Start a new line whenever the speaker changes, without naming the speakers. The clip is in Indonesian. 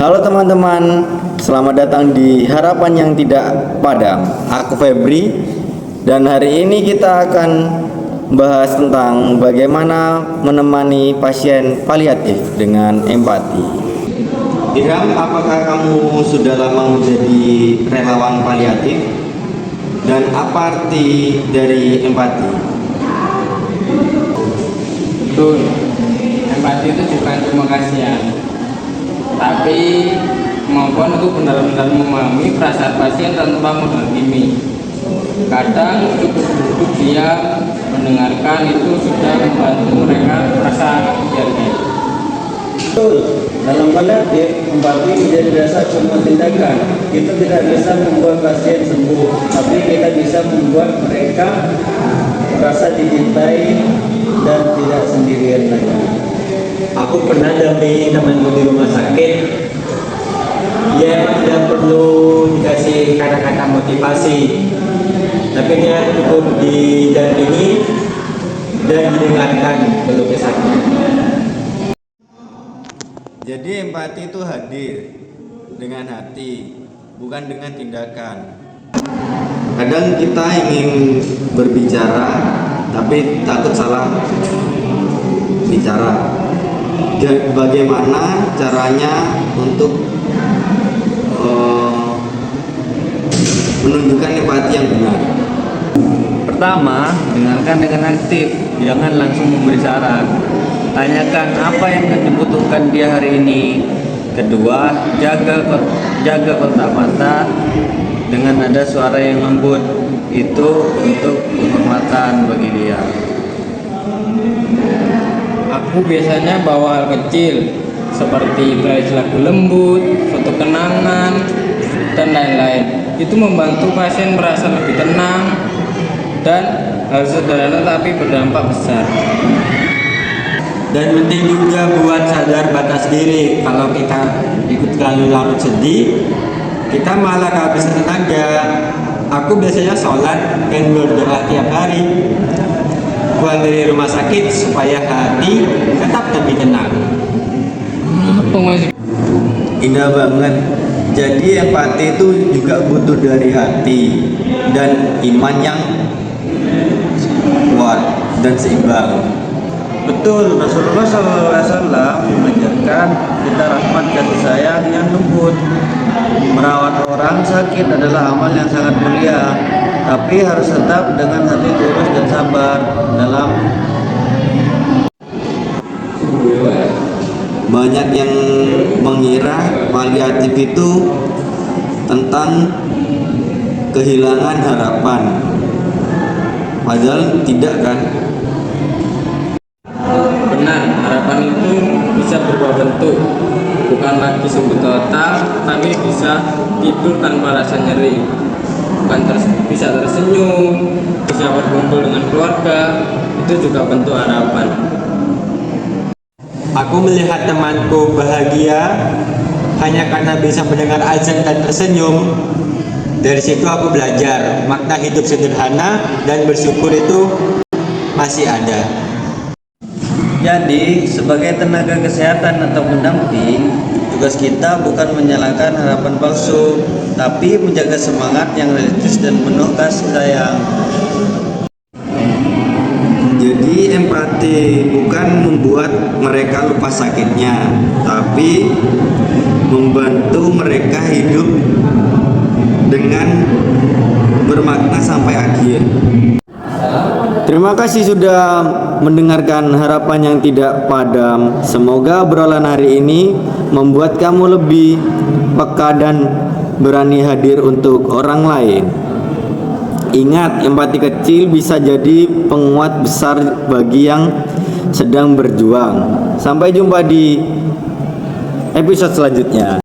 Halo teman-teman, selamat datang di Harapan yang Tidak Padam. Aku Febri, dan hari ini kita akan bahas tentang bagaimana menemani pasien paliatif dengan empati. Irham, apakah kamu sudah lama menjadi relawan paliatif? Dan apa arti dari empati?
Betul, empati itu bukan cuma kasihan, tapi kemampuan untuk benar-benar memahami perasaan pasien tanpa menghakimi. Kadang cukup duduk diam, mendengarkan itu sudah membantu mereka merasa dihargai.
Betul, dalam paliatif empati menjadi dasar semua tindakan. Kita tidak bisa membuat pasien sembuh, tapi kita bisa membuat mereka merasa dicintai dan tidak sendirian lagi.
Aku pernah dampingi temanku di rumah sakit. Dia emang tidak perlu dikasih kata-kata motivasi, tapi dia cukup didampingi dan didengarkan keluh kesahnya.
Jadi empati itu hadir dengan hati, bukan dengan tindakan. Kadang kita ingin berbicara, tapi takut salah bicara. Bagaimana caranya untuk menunjukkan empati yang benar?
Pertama, dengarkan dengan aktif, jangan langsung memberi saran. Tanyakan apa yang dibutuhkan dia hari ini. Kedua, jaga kontak mata dengan nada suara yang lembut. Itu untuk penghormatan bagi dia. Aku biasanya bawa hal kecil seperti playlist lagu lembut, foto kenangan, dan lain-lain. Itu membantu pasien merasa lebih tenang dan hal sederhana tapi berdampak besar.
Dan penting juga buat sadar batas diri. Kalau kita ikut terlalu larut sedih, kita malah kehabisan tenaga. Aku biasanya sholat dan berdoa tiap hari. Pulang dari rumah sakit supaya hati tetap lebih tenang.
Indah banget. Jadi empati itu juga butuh dari hati dan iman yang kuat dan seimbang.
Betul, Rasulullah SAW mengajarkan kita rahmat kasih sayang yang lembut. Merawat orang sakit adalah amal yang sangat mulia, tapi harus tetap dengan hati tulus dan sabar dalam.
Banyak yang mengira paliatif itu tentang kehilangan harapan, padahal tidak kan?
Benar, harapan itu bisa berubah bentuk, bukan lagi sembuh total, tapi bisa tidur tanpa rasa nyeri, bisa tersenyum, bisa berkumpul dengan keluarga. Itu juga bentuk harapan.
Aku melihat temanku bahagia hanya karena bisa mendengar azan dan tersenyum. Dari situ aku belajar makna hidup sederhana dan bersyukur itu masih ada.
Jadi, sebagai tenaga kesehatan atau pendamping, tugas kita bukan menyalahkan harapan palsu, tapi menjaga semangat yang realistis dan penuh kasih sayang.
Jadi empati bukan membuat mereka lupa sakitnya, tapi membantu mereka hidup dengan bermakna sampai akhir. Terima kasih sudah mendengarkan Harapan yang Tidak Padam. Semoga obrolan hari ini membuat kamu lebih peka dan berani hadir untuk orang lain. Ingat, empati kecil bisa jadi penguat besar bagi yang sedang berjuang. Sampai jumpa di episode selanjutnya.